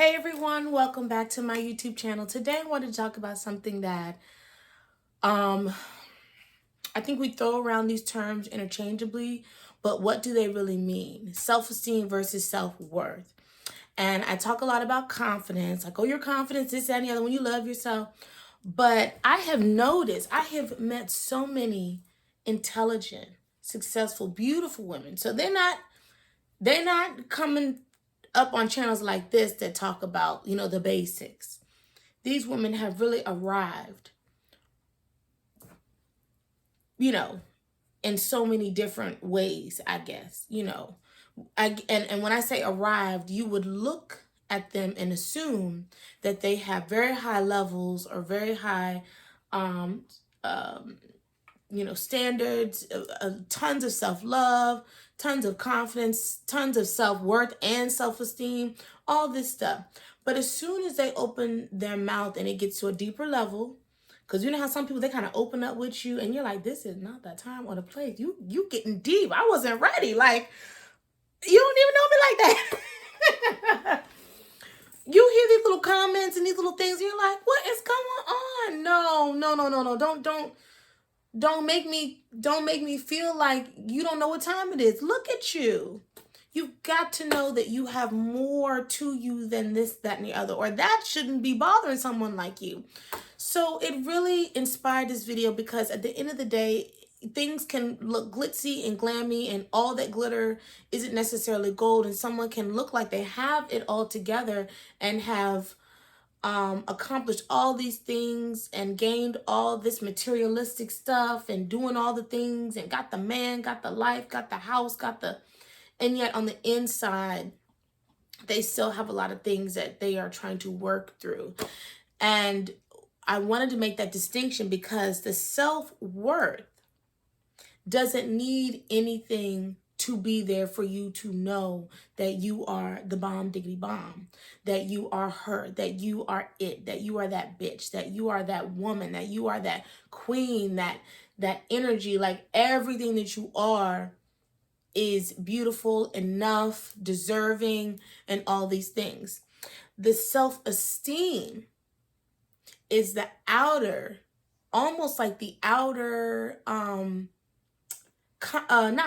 Hey everyone, welcome back to my YouTube channel. Today I want to talk about something that I think we throw around these terms interchangeably, but what do they really mean? Self-esteem versus self-worth. And I talk a lot about confidence, like, oh, your confidence, this, that, and the other, when you love yourself. But I have noticed, I have met so many intelligent, successful, beautiful women. So they're not coming up on channels like this that talk about, the basics. These women have really arrived, you know, in so many different ways, I guess, and when I say arrived, you would look at them and assume that they have very high levels or very high, um, um, standards, tons of self-love, tons of confidence, tons of self-worth and self-esteem, all this stuff. But as soon as they open their mouth and it gets to a deeper level, because you know how some people, they kind of open up with you and you're like, this is not the time or the place. You getting deep. I wasn't ready. Like, you don't even know me like that. You hear these little comments and these little things, and you're like, what is going on? No. Don't make me feel like you don't know what time it is. Look at you. You've got to know that you have more to you than this, that, and the other, or that shouldn't be bothering someone like you. So it really inspired this video because at the end of the day, things can look glitzy and glammy, and all that glitter isn't necessarily gold, and someone can look like they have it all together and have accomplished all these things and gained all this materialistic stuff and doing all the things and got the man, got the life, got the house, and yet on the inside, they still have a lot of things that they are trying to work through. And I wanted to make that distinction because the self-worth doesn't need anything to be there for you to know that you are the bomb diggity bomb, that you are her, that you are it, that you are that bitch, that you are that woman, that you are that queen, that energy. Like, everything that you are is beautiful, enough, deserving, and all these things. The self-esteem is the outer, almost like the outer, not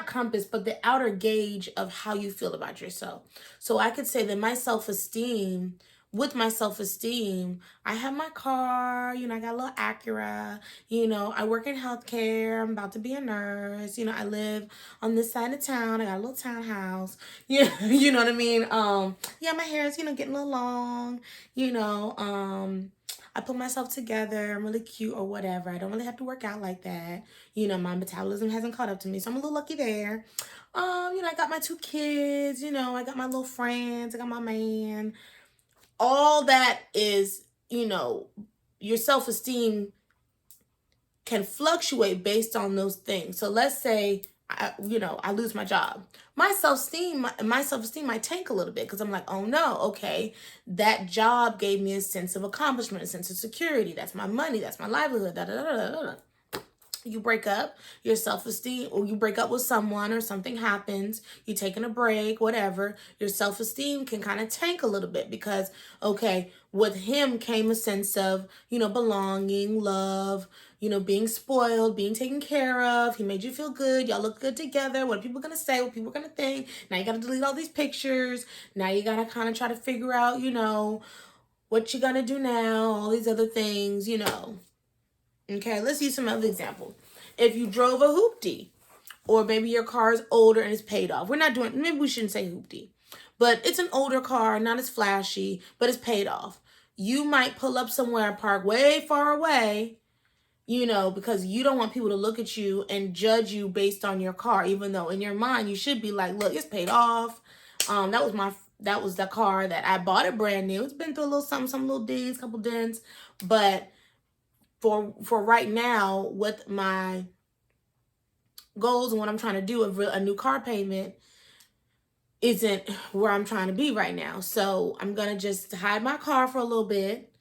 compass, but the outer gauge of how you feel about yourself. So I could say that with my self-esteem, I have my car, I got a little Acura, I work in healthcare, I'm about to be a nurse, I live on this side of town, I got a little townhouse, you know what I mean? Yeah, my hair is, getting a little long, I put myself together, I'm really cute or whatever. I don't really have to work out like that. My metabolism hasn't caught up to me, so I'm a little lucky there. I got my 2 kids, I got my little friends, I got my man. All that is, your self-esteem can fluctuate based on those things. So let's say I lose my job. My self-esteem might tank a little bit because I'm like, oh no, okay, that job gave me a sense of accomplishment, a sense of security. That's my money, that's my livelihood. Da, da, da, da, da, da. You break up, your self-esteem, or you break up with someone or something happens, you're taking a break, whatever, your self-esteem can kind of tank a little bit because, okay, with him came a sense of, belonging, love, being spoiled, being taken care of. He made you feel good. Y'all look good together. What are people going to say? What people are going to think? Now you got to delete all these pictures. Now you got to kind of try to figure out, what you're going to do now, all these other things, Okay, let's use some other example. If you drove a hoopty, or maybe your car is older and it's paid off. Maybe we shouldn't say hoopty, but it's an older car, not as flashy, but it's paid off. You might pull up somewhere and park way far away, because you don't want people to look at you and judge you based on your car, even though in your mind you should be like, look, it's paid off. That was the car that I bought it brand new. It's been through a little something, some little dings, couple dents, but for right now, with my goals and what I'm trying to do, a new car payment isn't where I'm trying to be right now. So I'm going to just hide my car for a little bit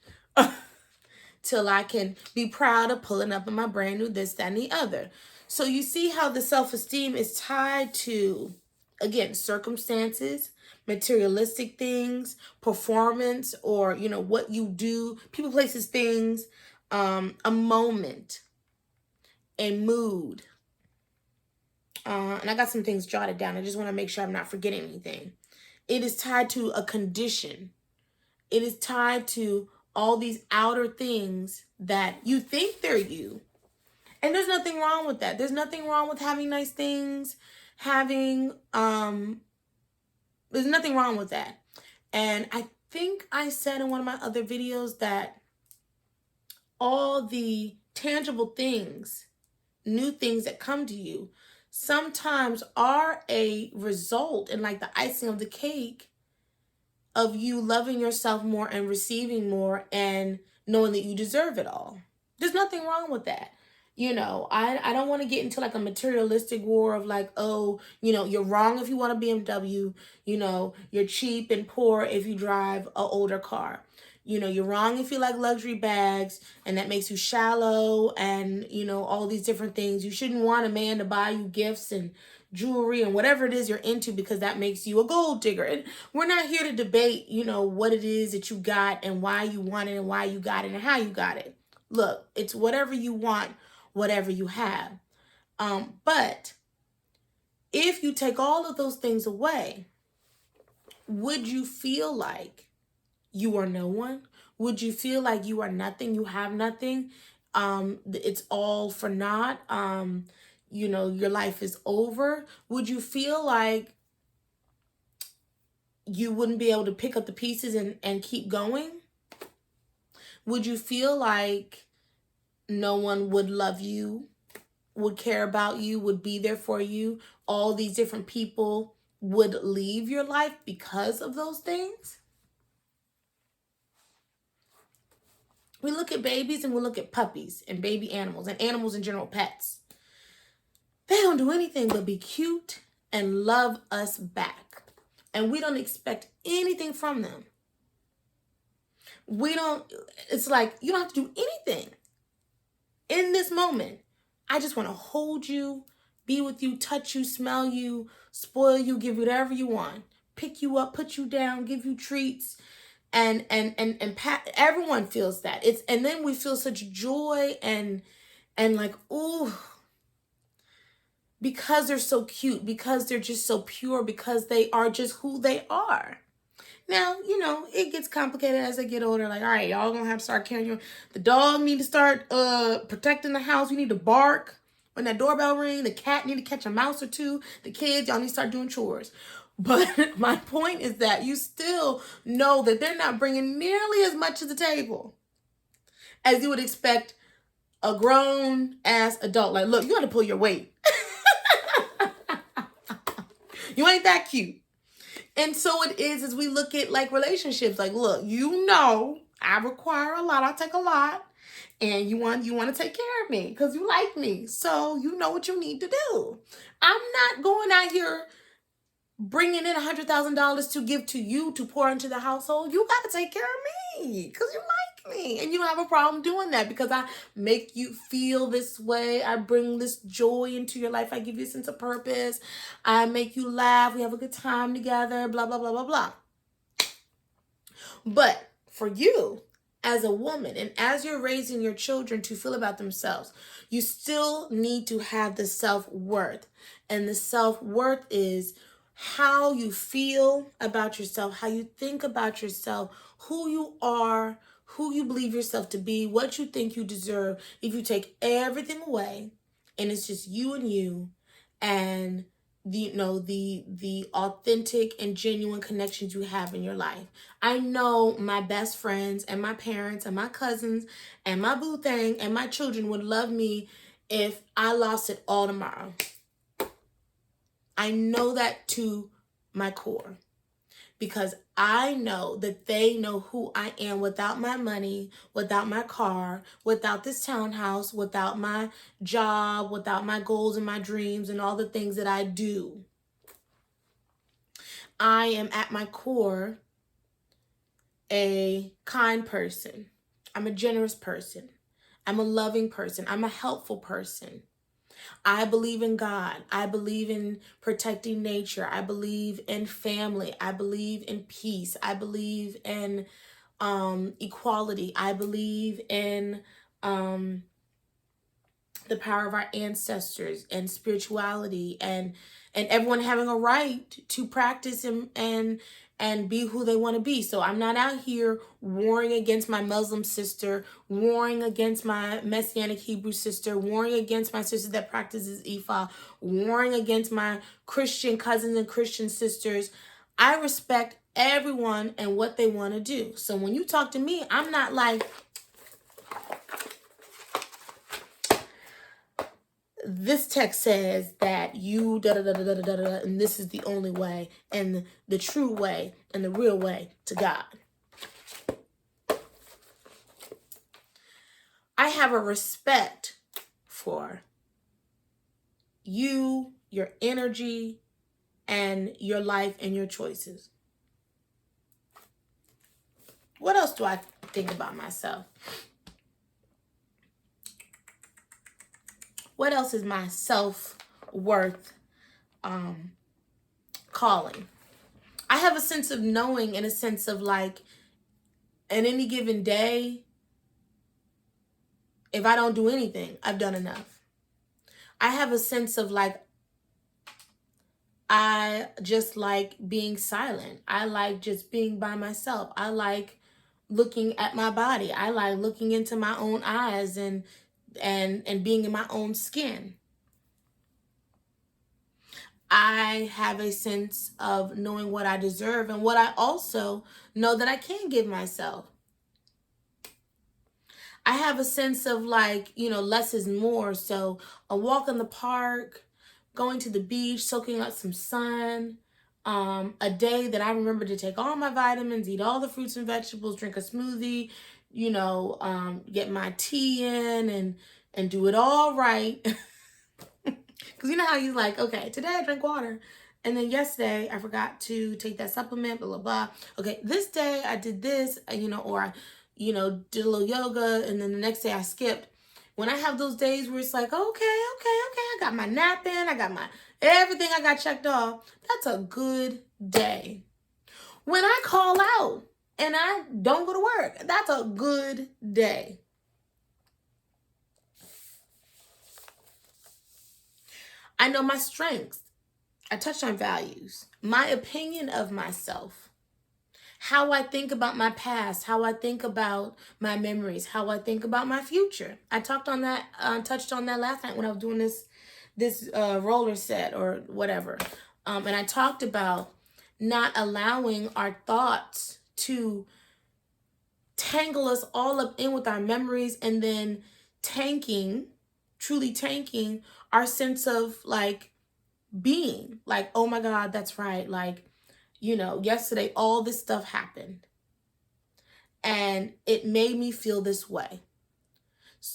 till I can be proud of pulling up in my brand new this, that, and the other. So you see how the self-esteem is tied to, again, circumstances, materialistic things, performance, or, you know, what you do, people, places, things, a moment, a mood. And I got some things jotted down. I just want to make sure I'm not forgetting anything. It is tied to a condition. It is tied to all these outer things that you think they're you. And there's nothing wrong with that. There's nothing wrong with having nice things, having, there's nothing wrong with that. And I think I said in one of my other videos that all the tangible things, new things that come to you, sometimes are a result and like the icing of the cake of you loving yourself more and receiving more and knowing that you deserve it all. There's nothing wrong with that. You know, I don't want to get into like a materialistic war of like, oh, you know, you're wrong if you want a BMW, you know, you're cheap and poor if you drive an older car. You know, you're wrong if you like luxury bags and that makes you shallow and, you know, all these different things. You shouldn't want a man to buy you gifts and jewelry and whatever it is you're into because that makes you a gold digger. And we're not here to debate, you know, what it is that you got and why you want it and why you got it and how you got it. Look, it's whatever you want, whatever you have. But if you take all of those things away, would you feel like you are no one? Would you feel like you are nothing? You have nothing? It's all for naught? You know, your life is over? Would you feel like you wouldn't be able to pick up the pieces and keep going? Would you feel like no one would love you, would care about you, would be there for you? All these different people would leave your life because of those things? We look at babies and we look at puppies and baby animals and animals in general, pets. They don't do anything but be cute and love us back. And we don't expect anything from them. It's like, you don't have to do anything. In this moment, I just want to hold you, be with you, touch you, smell you, spoil you, give you whatever you want, pick you up, put you down, give you treats, and pat. Everyone feels that. And then we feel such joy and like, ooh, because they're so cute, because they're just so pure, because they are just who they are. Now, you know, it gets complicated as they get older. Like, all right, y'all gonna have to start carrying the dog need to start protecting the house. You need to bark when that doorbell ring. The cat need to catch a mouse or two. The kids, y'all need to start doing chores. But my point is that you still know that they're not bringing nearly as much to the table as you would expect a grown-ass adult. Like, look, you gotta pull your weight. You ain't that cute. And so it is as we look at like relationships. Like, look, you know, I require a lot. I take a lot. And you want to take care of me because you like me. So you know what you need to do. I'm not going out here bringing in $100,000 to give to you to pour into the household. You got to take care of me because you like me. And you don't have a problem doing that because I make you feel this way. I bring this joy into your life. I give you a sense of purpose. I make you laugh. We have a good time together, blah, blah, blah, blah, blah. But for you as a woman and as you're raising your children to feel about themselves, you still need to have the self-worth. And the self-worth is how you feel about yourself, how you think about yourself, who you are, who you believe yourself to be, what you think you deserve. If you take everything away and it's just you and the authentic and genuine connections you have in your life. I know my best friends and my parents and my cousins and my boo thing and my children would love me if I lost it all tomorrow. I know that to my core because I know that they know who I am without my money, without my car, without this townhouse, without my job, without my goals and my dreams and all the things that I do. I am at my core a kind person. I'm a generous person. I'm a loving person. I'm a helpful person. I believe in God. I believe in protecting nature. I believe in family. I believe in peace. I believe in equality. I believe in um, the power of our ancestors and spirituality, and everyone having a right to practice and be who they want to be. So I'm not out here warring against my Muslim sister, warring against my Messianic Hebrew sister, warring against my sister that practices Ifa, warring against my Christian cousins and Christian sisters. I respect everyone and what they want to do. So when you talk to me, I'm not like, this text says that you da da da da da da da, and this is the only way and the true way and the real way to God. I have a respect for you, your energy, and your life and your choices. What else do I think about myself? What else is my self-worth calling? I have a sense of knowing and a sense of like, in any given day, if I don't do anything, I've done enough. I have a sense of like, I just like being silent. I like just being by myself. I like looking at my body. I like looking into my own eyes and being in my own skin. I have a sense of knowing what I deserve and what I also know that I can give myself. I have a sense of like, less is more. So a walk in the park, going to the beach, soaking up some sun, a day that I remember to take all my vitamins, eat all the fruits and vegetables, drink a smoothie, get my tea in and do it all right. Because you know how you're like, okay, today I drank water. And then yesterday I forgot to take that supplement, blah, blah, blah. Okay, this day I did this, or I, did a little yoga. And then the next day I skipped. When I have those days where it's like, okay, I got my nap in, I got my everything I got checked off. That's a good day. When I call out and I don't go to work, that's a good day. I know my strengths. I touched on values, my opinion of myself, how I think about my past, how I think about my memories, how I think about my future. I touched on that last night when I was doing this roller set or whatever. And I talked about not allowing our thoughts to tangle us all up in with our memories and then truly tanking our sense of like being like, oh my God, that's right. Like, yesterday, all this stuff happened and it made me feel this way.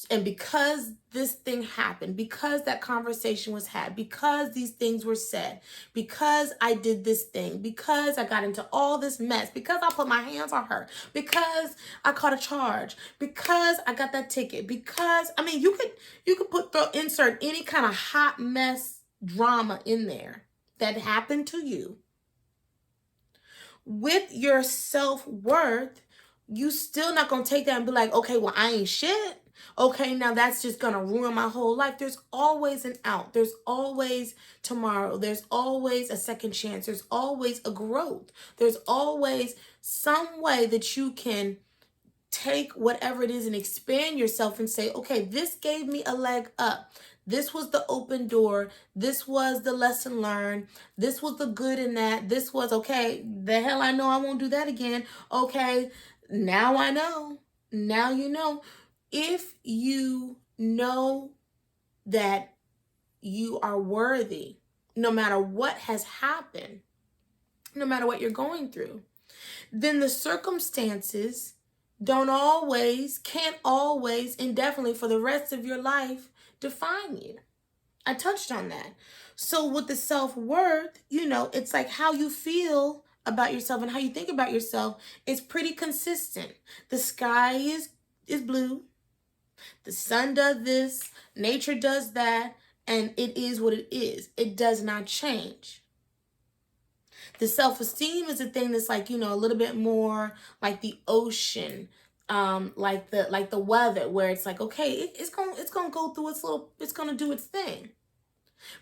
And because this thing happened, because that conversation was had, because these things were said, because I did this thing, because I got into all this mess, because I put my hands on her, because I caught a charge, because I got that ticket, because, you could insert any kind of hot mess drama in there that happened to you. With your self-worth, you still not going to take that and be like, okay, well, I ain't shit. Okay, now that's just going to ruin my whole life. There's always an out. There's always tomorrow. There's always a second chance. There's always a growth. There's always some way that you can take whatever it is and expand yourself and say, okay, this gave me a leg up. This was the open door. This was the lesson learned. This was the good in that. This was, okay, the hell I know I won't do that again. Okay, now I know. Now you know. If you know that you are worthy, no matter what has happened, no matter what you're going through, then the circumstances can't always, indefinitely for the rest of your life, define you. I touched on that. So with the self-worth, it's like how you feel about yourself and how you think about yourself is pretty consistent. The sky is blue. The sun does this. Nature does that. And it is what it is. It does not change. The self-esteem is a thing that's like, a little bit more like the ocean, like the weather, where it's like, okay, it's gonna go through it's gonna do its thing.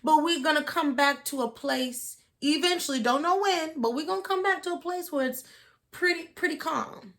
But we're gonna come back to a place eventually, don't know when, but we're gonna come back to a place where it's pretty calm.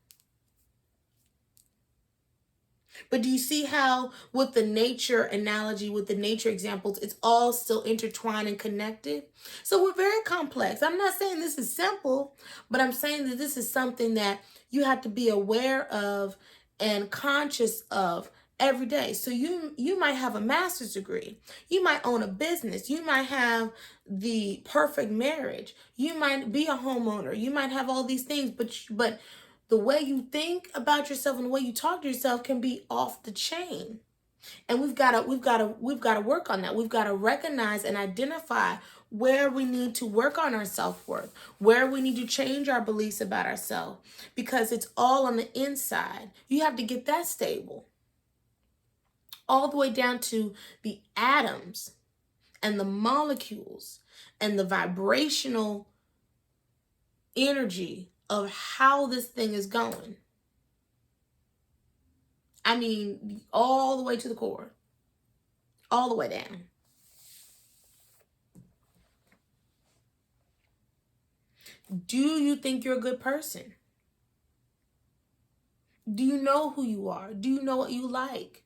But do you see how with the nature analogy, with the nature examples, it's all still intertwined and connected? So we're very complex. I'm not saying this is simple, but I'm saying that this is something that you have to be aware of and conscious of every day. So you might have a master's degree. You might own a business. You might have the perfect marriage. You might be a homeowner. You might have all these things, but the way you think about yourself and the way you talk to yourself can be off the chain. And we've got to work on that. We've got to recognize and identify where we need to work on our self-worth, where we need to change our beliefs about ourselves, because it's all on the inside. You have to get that stable. All the way down to the atoms and the molecules and the vibrational energy of how this thing is going. I mean, all the way to the core, all the way down. Do you think you're a good person? Do you know who you are? Do you know what you like?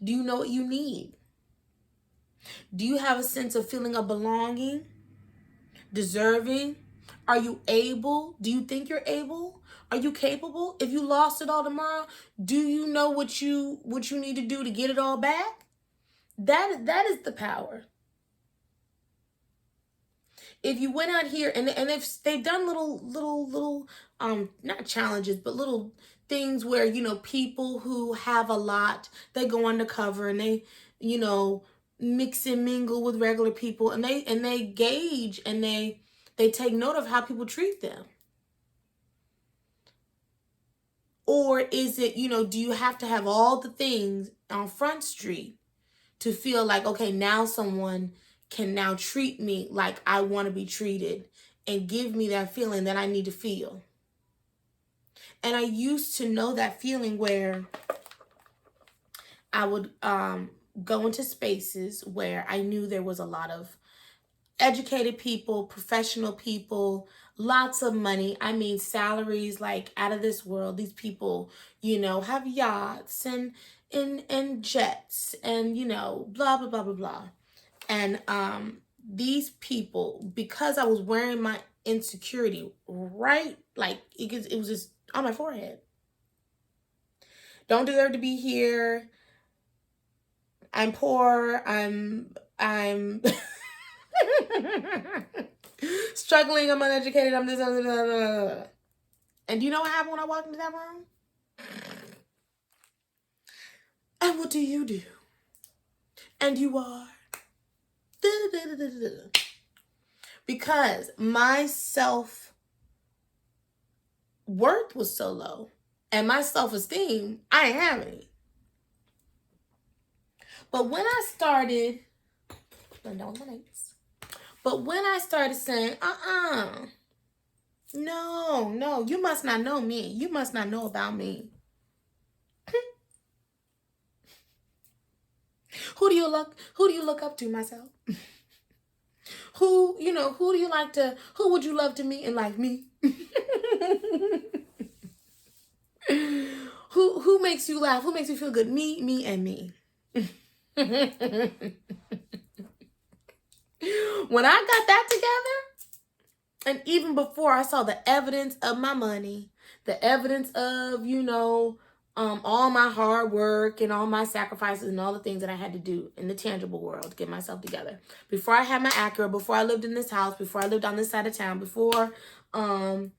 Do you know what you need? Do you have a sense of feeling of belonging, deserving? Are you able? Do you think you're able? Are you capable? If you lost it all tomorrow, do you know what you need to do to get it all back? That is the power. If you went out here and they've done little not challenges, but little things where, people who have a lot, they go undercover and they, mix and mingle with regular people, and they gauge and they take note of how people treat them. Or is it, do you have to have all the things on Front Street to feel like, okay, now someone can now treat me like I want to be treated and give me that feeling that I need to feel? And I used to know that feeling where I would go into spaces where I knew there was a lot of educated people, professional people, lots of money. I mean, salaries like out of this world. These people, have yachts and jets and, blah, blah, blah, blah, blah. And these people, because I was wearing my insecurity right, like it was just on my forehead. Don't deserve to be here. I'm poor. I'm struggling. I'm uneducated. I'm this. Blah, blah, blah. And do you know what happened when I walked into that room? And what do you do? And you are. Because my self-worth was so low and my self-esteem, I ain't have any. But when I started, saying, no, you must not know me. You must not know about me. Who do you look up to, myself? Who would you love to meet and like me? Who makes you laugh? Who makes you feel good? Me, and me. When I got that together, and even before I saw the evidence of my money, the evidence of, all my hard work and all my sacrifices and all the things that I had to do in the tangible world to get myself together. Before I had my Acura, before I lived in this house, before I lived on this side of town, before I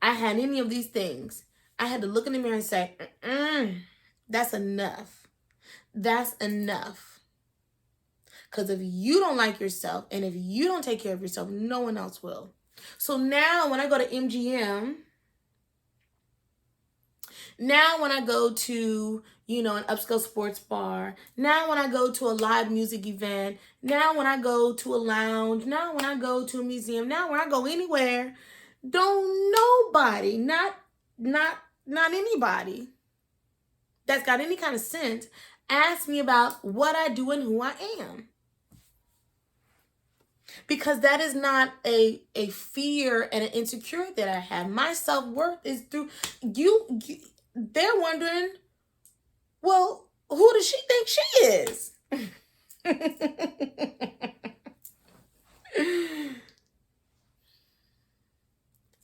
had any of these things, I had to look in the mirror and say, that's enough. That's enough. Because if you don't like yourself and if you don't take care of yourself, no one else will. So now when I go to MGM Now when I go to, you know, an upscale sports bar, now when I go to a live music event, now when I go to a lounge, now when I go to a museum, now when I go anywhere, don't nobody, not anybody that's got any kind of sense ask me about what I do and who I am. Because that is not a fear and an insecurity that I have. My self-worth is through you. They're wondering, well, who does she think she is?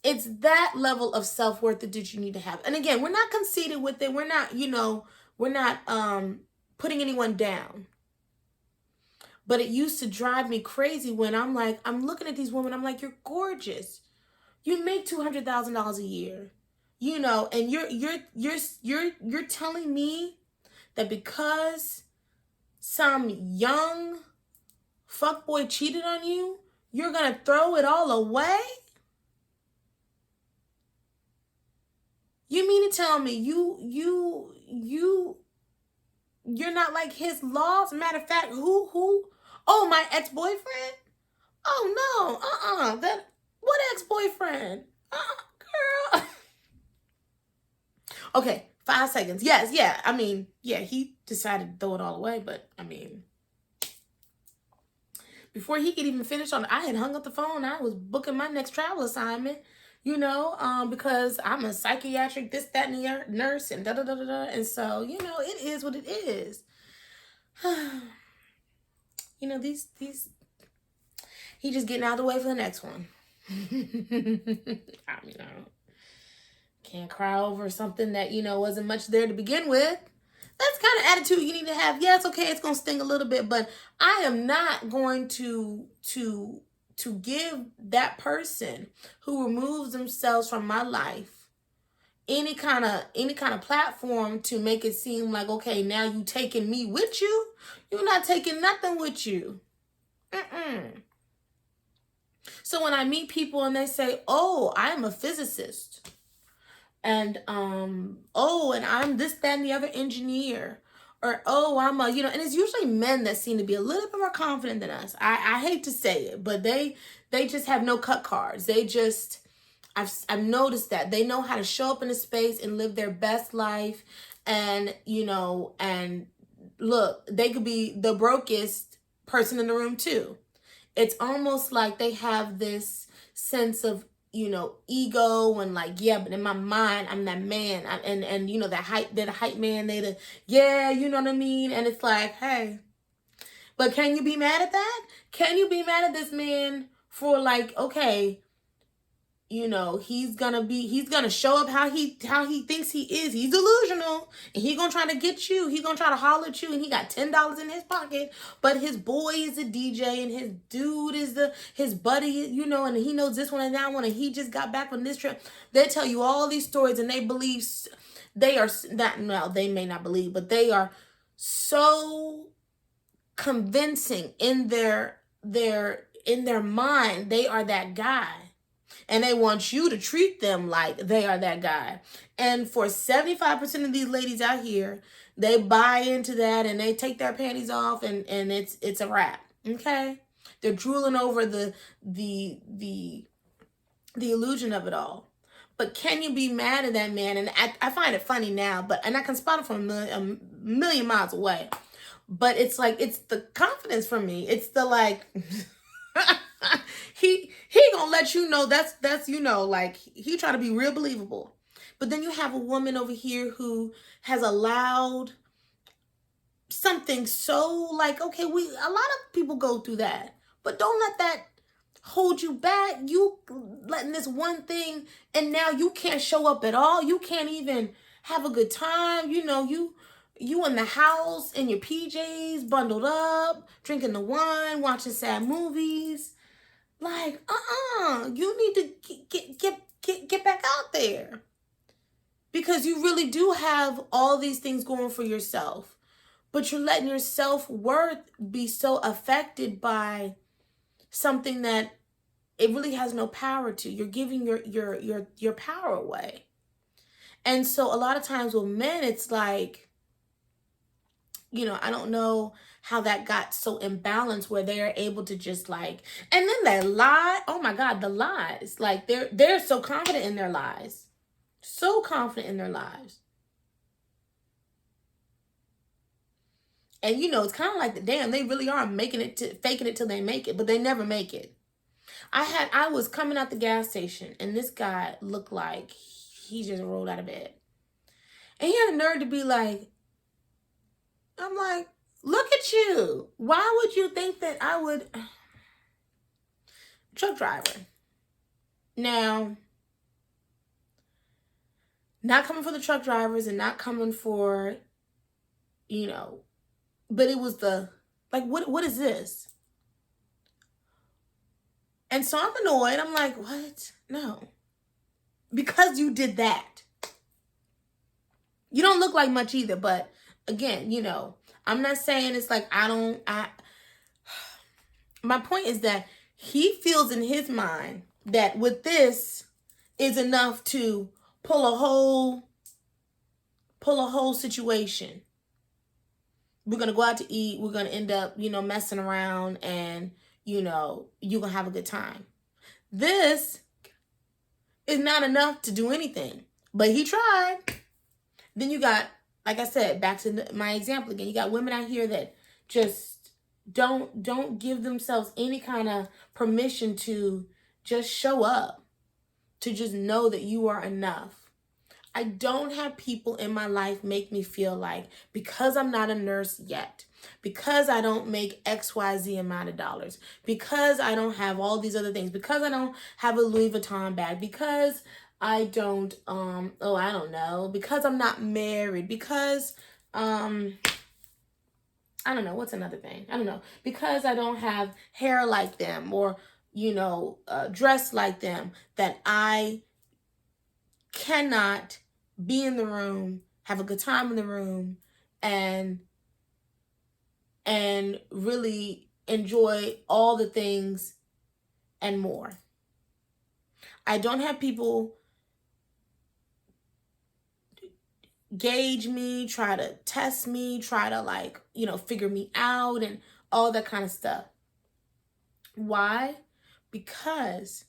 It's that level of self-worth that you need to have. And again, we're not conceited with it. We're not, you know, we're not putting anyone down. But it used to drive me crazy when I'm looking at these women, I'm like, you're gorgeous. You make $200,000 a year. You know, and you're telling me that because some young fuckboy cheated on you, you're gonna throw it all away? You mean to tell me you're not like his laws? Matter of fact, who? Oh, my ex-boyfriend? Oh no, that what ex-boyfriend? Girl. Okay, 5 seconds. Yes, yeah. I mean, yeah, he decided to throw it all away, but I mean, before he could even finish on, I had hung up the phone. I was booking my next travel assignment, you know, because I'm a psychiatric this, that, and the nurse, and da da da da da. And so, you know, it is what it is. You know, these he just getting out of the way for the next one. I mean, I can't cry over something that, you know, wasn't much there to begin with. That's the kind of attitude you need to have. Yeah, it's okay. It's going to sting a little bit, but I am not going to give that person who removes themselves from my life any kind of platform to make it seem like, okay, now you taking me with you. You're not taking nothing with you. So when I meet people and they say, oh, I'm a physicist, and oh, and I'm this, that, and the other engineer, or oh, I'm a, you know, and it's usually men that seem to be a little bit more confident than us. I hate to say it, but they just have no cut cards. They just, I've noticed that they know how to show up in a space and live their best life, and you know, and look, they could be the brokest person in the room too. It's almost like they have this sense of, you know, ego and like, yeah, but in my mind, I'm that man. And you know, they're the hype man. Yeah, you know what I mean? And it's like, hey, but can you be mad at that? Can you be mad at this man for like, okay, you know, he's gonna show up how he thinks he is. He's delusional, and he gonna try to get you. He gonna try to holler at you, and he got $10 in his pocket. But his boy is a DJ, and his dude is his buddy, you know, and he knows this one and that one, and he just got back from this trip. They tell you all these stories, and they believe they are that. No, they may not believe, but they are so convincing in their mind. They are that guy. And they want you to treat them like they are that guy. And for 75% of these ladies out here, they buy into that and they take their panties off and it's a wrap. Okay? They're drooling over the illusion of it all. But can you be mad at that man? And I find it funny now, and I can spot it from a million miles away. But it's like, it's the confidence for me. It's the like... he gonna let you know that's you know, like he try to be real believable. But then you have a woman over here who has allowed something so like, okay, a lot of people go through that, but don't let that hold you back. You letting this one thing, and now you can't show up at all. You can't even have a good time. You know, you in the house in your PJs, bundled up, drinking the wine, watching sad movies. Like, you need to get back out there, because you really do have all these things going for yourself, but you're letting your self-worth be so affected by something that it really has no power to. You're giving your power away. And so a lot of times with men, it's like, I don't know how that got so imbalanced where they're able to just like, and then they lie. Oh my God, the lies. Like they're so confident in their lies. So confident in their lives. And it's kind of like damn, they really are faking it till they make it, but they never make it. I was coming out the gas station and this guy looked like he just rolled out of bed. And he had the nerve to be like, I'm like, look at you. Why would you think that I would? Truck driver. Now, not coming for the truck drivers and not coming for, but it was what is this? And so I'm annoyed. I'm like, what? No. Because you did that. You don't look like much either, but again, I'm not saying it's like my point is that he feels in his mind that with this is enough to pull a whole situation. We're going to go out to eat. We're going to end up, messing around and, you're going to have a good time. This is not enough to do anything, but he tried. Then you got, like I said, back to my example again, you got women out here that just don't give themselves any kind of permission to just show up, to just know that you are enough. I don't have people in my life make me feel like because I'm not a nurse yet, because I don't make XYZ amount of dollars, because I don't have all these other things, because I don't have a Louis Vuitton bag, because I don't, I don't know, because I'm not married, because, I don't know, what's another thing? I don't know, because I don't have hair like them or, dress like them, that I cannot be in the room, have a good time in the room, and really enjoy all the things and more. I don't have people gauge me, try to test me, try to figure me out and all that kind of stuff. Why? Because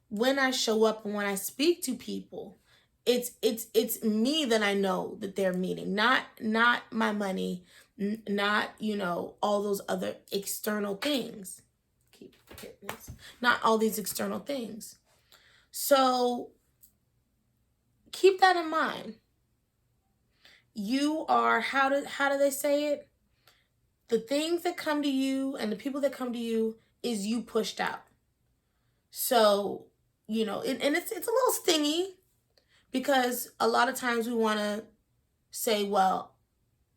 when I show up and when I speak to people, it's me that I know that they're meeting, not my money, not all those other external things. Keep hitting this. Not all these external things. So keep that in mind. You are, how do they say it? The things that come to you and the people that come to you is you pushed out. So, and it's a little stingy because a lot of times we want to say, well,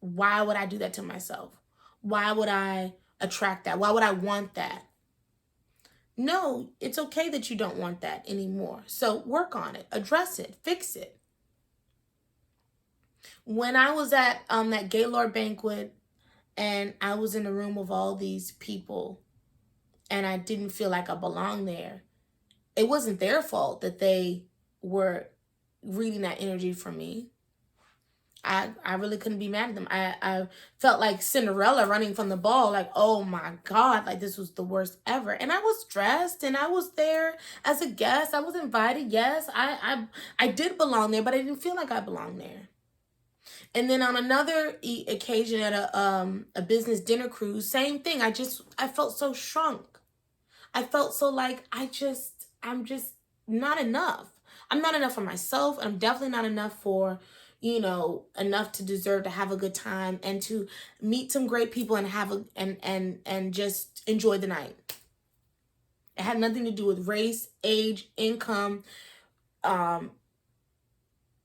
why would I do that to myself? Why would I attract that? Why would I want that? No, it's okay that you don't want that anymore. So work on it, address it, fix it. When I was at that Gaylord banquet and I was in a room with all these people and I didn't feel like I belonged there, it wasn't their fault that they were reading that energy from me. I really couldn't be mad at them. I felt like Cinderella running from the ball, like, oh my God, like this was the worst ever. And I was dressed and I was there as a guest. I was invited. Yes, I did belong there, but I didn't feel like I belonged there. And then on another occasion at a business dinner cruise, same thing. I felt so shrunk. I felt so like I'm just not enough. I'm not enough for myself. I'm definitely not enough for, enough to deserve to have a good time and to meet some great people and have and just enjoy the night. It had nothing to do with race, age, income,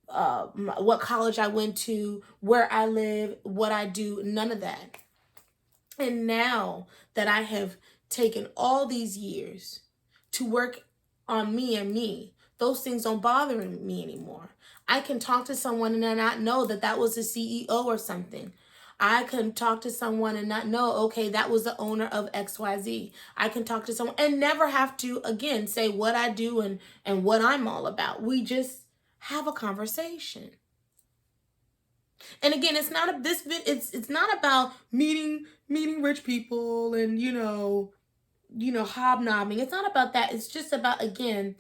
what college I went to, where I live, what I do, none of that. And now that I have taken all these years to work on me and me, those things don't bother me anymore. I can talk to someone and not know that that was the CEO or something. I can talk to someone and not know, okay, that was the owner of XYZ. I can talk to someone and never have to, again, say what I do and what I'm all about. We just have a conversation. And again, it's not it's not about meeting rich people and hobnobbing. It's not about that. It's just about, again,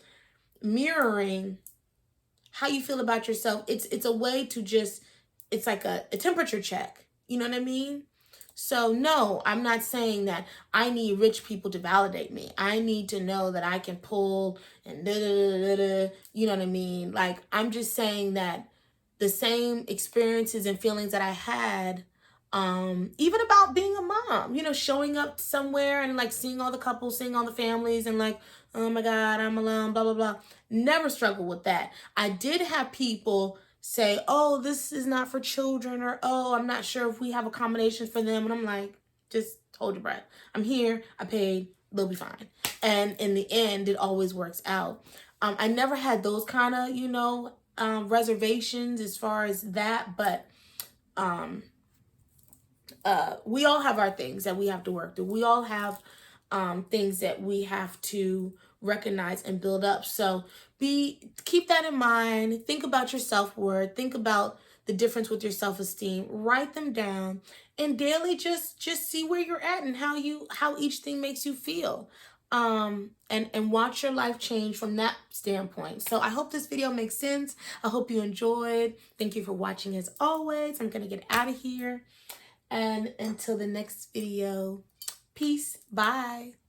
mirroring how you feel about yourself. It's a way to just, it's like a temperature check. You know what I mean? So no, I'm not saying that I need rich people to validate me. I need to know that I can pull and da da da da. You know what I mean? Like, I'm just saying that the same experiences and feelings that I had, even about being a mom, showing up somewhere and like seeing all the couples, seeing all the families, and like, oh my God, I'm alone, blah, blah, blah. Never struggled with that. I did have people say, oh, this is not for children, or oh, I'm not sure if we have accommodations for them. And I'm like, just hold your breath. I'm here, I paid, they'll be fine. And in the end, it always works out. I never had those kind of, reservations as far as that, but we all have our things that we have to work through. We all have things that we have to recognize and build up. So keep that in mind. Think about your self-worth. Think about the difference with your self-esteem. Write them down, and daily just see where you're at and how each thing makes you feel. And watch your life change from that standpoint. So I hope this video makes sense. I hope you enjoyed. Thank you for watching as always. I'm gonna get out of here. And until the next video, peace. Bye.